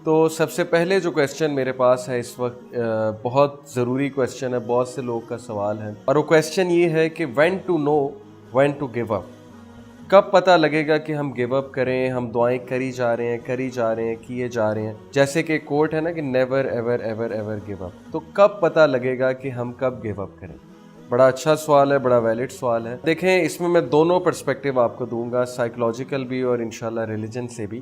تو سب سے پہلے جو کویسچن میرے پاس ہے اس وقت بہت ضروری کویسچن ہے، بہت سے لوگ کا سوال ہے، اور وہ کویسچن یہ ہے کہ when to know when to give up. کب پتہ لگے گا کہ ہم گیو اپ کریں، ہم دعائیں کری جا رہے ہیں، کیے جا رہے ہیں. جیسے کہ کوٹ ہے نا کہ never ever ever ever give up. تو کب پتہ لگے گا کہ ہم کب گیو اپ کریں؟ بڑا اچھا سوال ہے، بڑا ویلڈ سوال ہے. دیکھیں، اس میں دونوں پرسپیکٹیو آپ کو دوں گا، سائیکولوجیکل بھی اور انشاءاللہ ریلیجن سے بھی.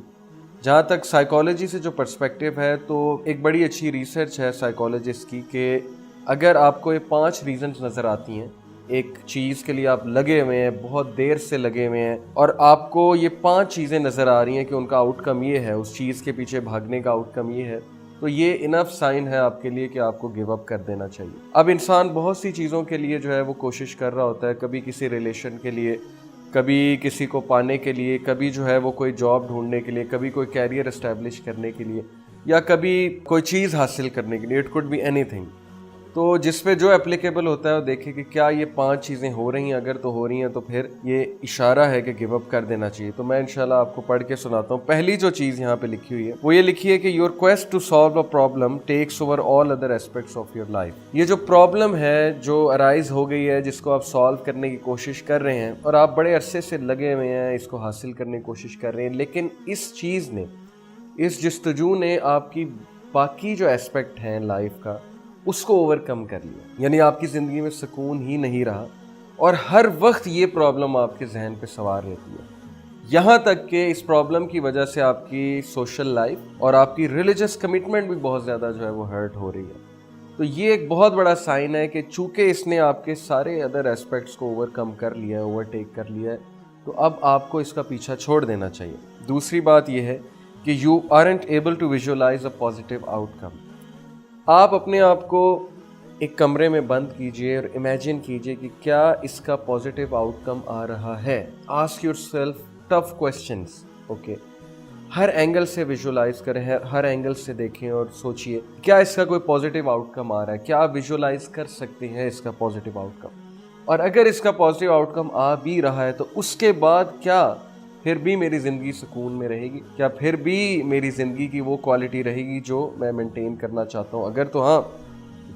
جہاں تک سائیکالوجی سے جو پرسپیکٹیو ہے، تو ایک بڑی اچھی ریسرچ ہے سائیکالوجسٹ کی کہ اگر آپ کو یہ 5 ریزنز نظر آتی ہیں ایک چیز کے لیے، آپ لگے ہوئے ہیں، بہت دیر سے لگے ہوئے ہیں، اور آپ کو یہ 5 چیزیں نظر آ رہی ہیں کہ ان کا آؤٹ کم یہ ہے، اس چیز کے پیچھے بھاگنے کا آؤٹ کم یہ ہے، تو یہ انف سائن ہے آپ کے لیے کہ آپ کو گیو اپ کر دینا چاہیے. اب انسان بہت سی چیزوں کے لیے جو ہے وہ کوشش کر رہا ہوتا ہے، کبھی کسی ریلیشن کے لیے، کبھی کسی کو پانے کے لیے، کبھی جو ہے وہ کوئی جاب ڈھونڈنے کے لیے، کبھی کوئی کیریئر اسٹیبلش کرنے کے لیے، یا کبھی کوئی چیز حاصل کرنے کے لیے. اٹ کوڈ بی اینی تھنگ. تو جس پہ جو اپلیکیبل ہوتا ہے وہ دیکھے کہ کیا یہ 5 چیزیں ہو رہی ہیں. اگر تو ہو رہی ہیں تو پھر یہ اشارہ ہے کہ گیو اپ کر دینا چاہیے. تو میں انشاءاللہ آپ کو پڑھ کے سناتا ہوں. پہلی جو چیز یہاں پہ لکھی ہوئی ہے وہ یہ لکھی ہے کہ your quest to solve a problem takes over all other aspects of your life. یہ جو پرابلم ہے جو ارائز ہو گئی ہے، جس کو آپ سالو کرنے کی کوشش کر رہے ہیں، اور آپ بڑے عرصے سے لگے ہوئے ہیں، اس کو حاصل کرنے کی کوشش کر رہے ہیں، لیکن اس چیز نے، اس جستجو نے آپ کی باقی جو اسپیکٹ ہیں لائف کا، اس کو اوور کم کر لیا. یعنی آپ کی زندگی میں سکون ہی نہیں رہا، اور ہر وقت یہ پرابلم آپ کے ذہن پہ سوار رہتی ہے. یہاں تک کہ اس پرابلم کی وجہ سے آپ کی سوشل لائف اور آپ کی ریلیجس کمٹمنٹ بھی بہت زیادہ جو ہے وہ ہرٹ ہو رہی ہے. تو یہ ایک بہت بڑا سائن ہے کہ چونکہ اس نے آپ کے سارے ادر ایسپیکٹس کو اوور کم کر لیا ہے، اوور ٹیک کر لیا ہے، تو اب آپ کو اس کا پیچھا چھوڑ دینا چاہیے. دوسری بات یہ ہے کہ you aren't able to visualise a positive outcome. آپ اپنے آپ کو ایک کمرے میں بند کیجئے اور امیجن کیجئے کہ کیا اس کا پازیٹیو آؤٹ کم آ رہا ہے. Ask your self tough questions. Okay, Hare angle سے ویژولائز کریں، ہر اینگل سے دیکھیں اور سوچئے کیا اس کا کوئی پازیٹیو آؤٹ کم آ رہا ہے. کیا آپ ویژولائز کر سکتے ہیں اس کا پازیٹیو آؤٹ کم؟ اور اگر اس کا پازیٹیو آؤٹ کم آ بھی رہا ہے تو اس کے بعد کیا پھر بھی میری زندگی سکون میں رہے گی؟ کیا پھر بھی میری زندگی کی وہ کوالٹی رہے گی جو میں مینٹین کرنا چاہتا ہوں؟ اگر تو ہاں،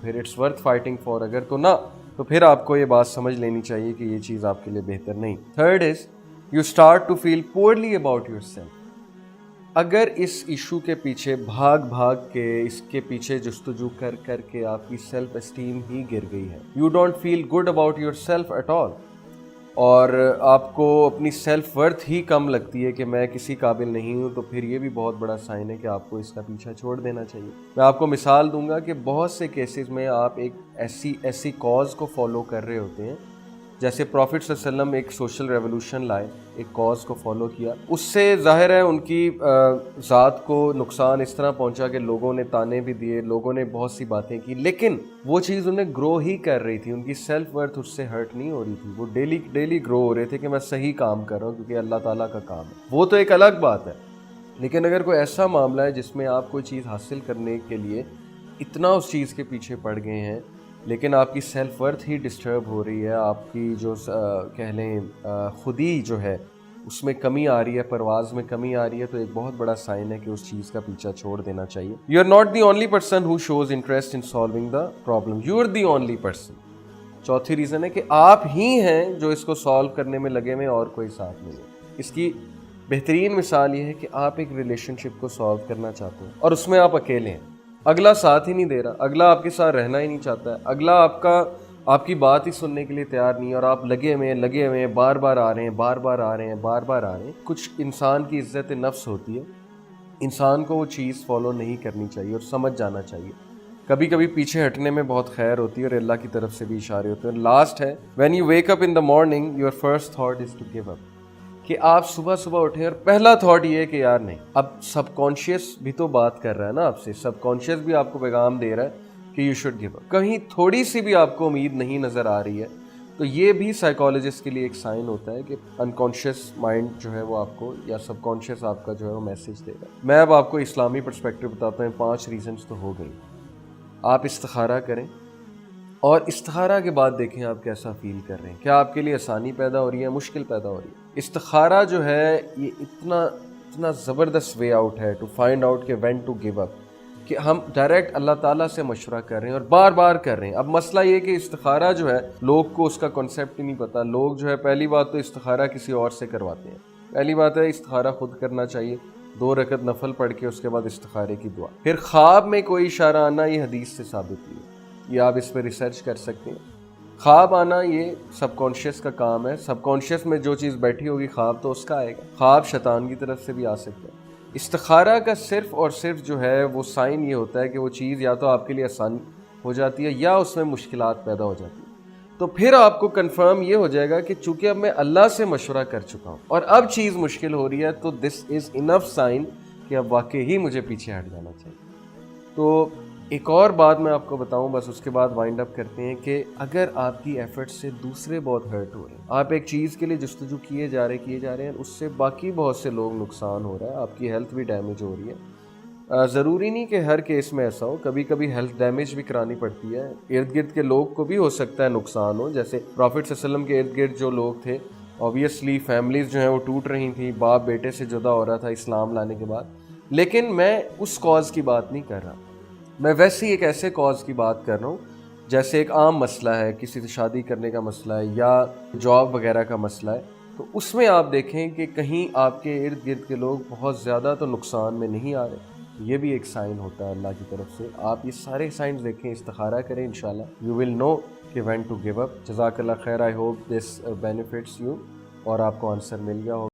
پھر اٹس ورتھ فائٹنگ فار. اگر تو نہ، تو پھر آپ کو یہ بات سمجھ لینی چاہیے کہ یہ چیز آپ کے لیے بہتر نہیں. Third is you start to feel poorly about yourself. اگر اس ایشو کے پیچھے بھاگ کے، اس کے پیچھے جستجو کر کر کے آپ کی سیلف اسٹیم ہی گر گئی ہے، you don't feel good about yourself at all, اور آپ کو اپنی سیلف ورتھ ہی کم لگتی ہے کہ میں کسی قابل نہیں ہوں، تو پھر یہ بھی بہت بڑا سائن ہے کہ آپ کو اس کا پیچھا چھوڑ دینا چاہیے. میں آپ کو مثال دوں گا کہ بہت سے کیسز میں آپ ایک ایسی کاز کو فالو کر رہے ہوتے ہیں، جیسے پروفٹ صلی اللہ علیہ وسلم ایک سوشل ریولوشن لائے، ایک کاز کو فالو کیا. اس سے ظاہر ہے ان کی ذات کو نقصان اس طرح پہنچا کہ لوگوں نے تانے بھی دیے، لوگوں نے بہت سی باتیں کی، لیکن وہ چیز انہیں گرو ہی کر رہی تھی. ان کی سیلف ورتھ اس سے ہرٹ نہیں ہو رہی تھی. وہ ڈیلی گرو ہو رہے تھے کہ میں صحیح کام کر رہا ہوں کیونکہ اللہ تعالیٰ کا کام ہے. وہ تو ایک الگ بات ہے. لیکن اگر کوئی ایسا معاملہ ہے جس میں آپ کوئی چیز حاصل کرنے کے لیے اتنا اس چیز کے پیچھے پڑ گئے ہیں، لیکن آپ کی سیلف ورتھ ہی ڈسٹرب ہو رہی ہے، آپ کی جو کہہ لیں خودی جو ہے اس میں کمی آ رہی ہے، پرواز میں کمی آ رہی ہے، تو ایک بہت بڑا سائن ہے کہ اس چیز کا پیچھا چھوڑ دینا چاہیے. You are not the only person who shows interest in solving the problem, you are the only person. چوتھی ریزن ہے کہ آپ ہی ہیں جو اس کو سالو کرنے میں لگے ہوئے، اور کوئی ساتھ نہیں ہے. اس کی بہترین مثال یہ ہے کہ آپ ایک ریلیشن شپ کو سالو کرنا چاہتے ہیں اور اس میں آپ اکیلے ہیں، اگلا ساتھ ہی نہیں دے رہا، اگلا آپ کے ساتھ رہنا ہی نہیں چاہتا ہے، اگلا آپ کی بات ہی سننے کے لیے تیار نہیں ہے، اور آپ لگے ہوئے ہیں، بار بار آ رہے ہیں. کچھ انسان کی عزت نفس ہوتی ہے، انسان کو وہ چیز فالو نہیں کرنی چاہیے اور سمجھ جانا چاہیے. کبھی کبھی پیچھے ہٹنے میں بہت خیر ہوتی ہے اور اللہ کی طرف سے بھی اشارے ہوتے ہیں. لاسٹ ہے when you wake up in the morning your first thought is to give up. کہ آپ صبح اٹھیں اور پہلا تھاٹ یہ ہے کہ یار نہیں. اب سب کانشیس بھی تو بات کر رہا ہے نا آپ سے، سب کانشیس بھی آپ کو پیغام دے رہا ہے کہ یو شوڈ گیو اپ. کہیں تھوڑی سی بھی آپ کو امید نہیں نظر آ رہی ہے تو یہ بھی سائیکالوجسٹ کے لیے ایک سائن ہوتا ہے کہ انکانشیس مائنڈ جو ہے وہ آپ کو، یا سب کانشیس آپ کا جو ہے وہ میسج دے گا. میں اب آپ کو اسلامی پرسپیکٹو بتاتا ہوں. 5 ریزنز تو ہو گئی. آپ استخارہ کریں اور استخارہ کے بعد دیکھیں آپ کیسا فیل کر رہے ہیں. کیا آپ کے لیے آسانی پیدا ہو رہی ہے، مشکل پیدا ہو رہی ہے؟ استخارہ جو ہے یہ اتنا اتنا زبردست وے آؤٹ ہے ٹو فائنڈ آؤٹ کہ وین ٹو گیو اپ، کہ ہم ڈائریکٹ اللہ تعالیٰ سے مشورہ کر رہے ہیں اور بار بار کر رہے ہیں. اب مسئلہ یہ کہ استخارہ جو ہے لوگ کو اس کا کنسیپٹ ہی نہیں پتا. لوگ جو ہے پہلی بات تو استخارہ کسی اور سے کرواتے ہیں. پہلی بات ہے استخارہ خود کرنا چاہیے، 2 رکعت نفل پڑھ کے اس کے بعد استخارے کی دعا. پھر خواب میں کوئی اشارہ آنا، یہ حدیث سے ثابت نہیں ہے، یہ آپ اس پہ ریسرچ کر سکتے ہیں. خواب آنا یہ سب کانشیس کا کام ہے. سب کانشیس میں جو چیز بیٹھی ہوگی خواب تو اس کا آئے گا. خواب شیطان کی طرف سے بھی آ سکتا ہے. استخارہ کا صرف اور صرف جو ہے وہ سائن یہ ہوتا ہے کہ وہ چیز یا تو آپ کے لیے آسان ہو جاتی ہے یا اس میں مشکلات پیدا ہو جاتی ہیں. تو پھر آپ کو کنفرم یہ ہو جائے گا کہ چونکہ اب میں اللہ سے مشورہ کر چکا ہوں اور اب چیز مشکل ہو رہی ہے تو دس از انف سائن کہ اب واقعی ہی مجھے پیچھے ہٹ جانا چاہیے. تو ایک اور بات میں آپ کو بتاؤں، بس اس کے بعد وائنڈ اپ کرتے ہیں، کہ اگر آپ کی ایفرٹ سے دوسرے بہت ہرٹ ہو رہے ہیں، آپ ایک چیز کے لیے جستجو کیے جا رہے ہیں، اس سے باقی بہت سے لوگ نقصان ہو رہا ہے، آپ کی ہیلتھ بھی ڈیمیج ہو رہی ہے. ضروری نہیں کہ ہر کیس میں ایسا ہو، کبھی کبھی ہیلتھ ڈیمیج بھی کرانی پڑتی ہے. ارد گرد کے لوگ کو بھی ہو سکتا ہے نقصان ہو، جیسے پروفٹ صلی اللہ علیہ وسلم کے ارد گرد جو لوگ تھے، اوبیسلی فیملیز جو ہیں وہ ٹوٹ رہی تھیں، باپ بیٹے سے جدا ہو رہا تھا اسلام لانے کے بعد. لیکن میں اس کاز کی بات نہیں کر رہا، میں ویسے ہی ایک ایسے کاز کی بات کر رہا ہوں جیسے ایک عام مسئلہ ہے، کسی سے شادی کرنے کا مسئلہ ہے یا جاب وغیرہ کا مسئلہ ہے. تو اس میں آپ دیکھیں کہ کہیں آپ کے ارد گرد کے لوگ بہت زیادہ تو نقصان میں نہیں آ رہے. یہ بھی ایک سائن ہوتا ہے اللہ کی طرف سے. آپ یہ سارے سائنز دیکھیں، استخارہ کریں، انشاءاللہ یو ول نو کہ وین ٹو گیو اپ. جزاک اللہ خیر. I hope this benefits you, اور آپ کو آنسر مل گیا ہوگا.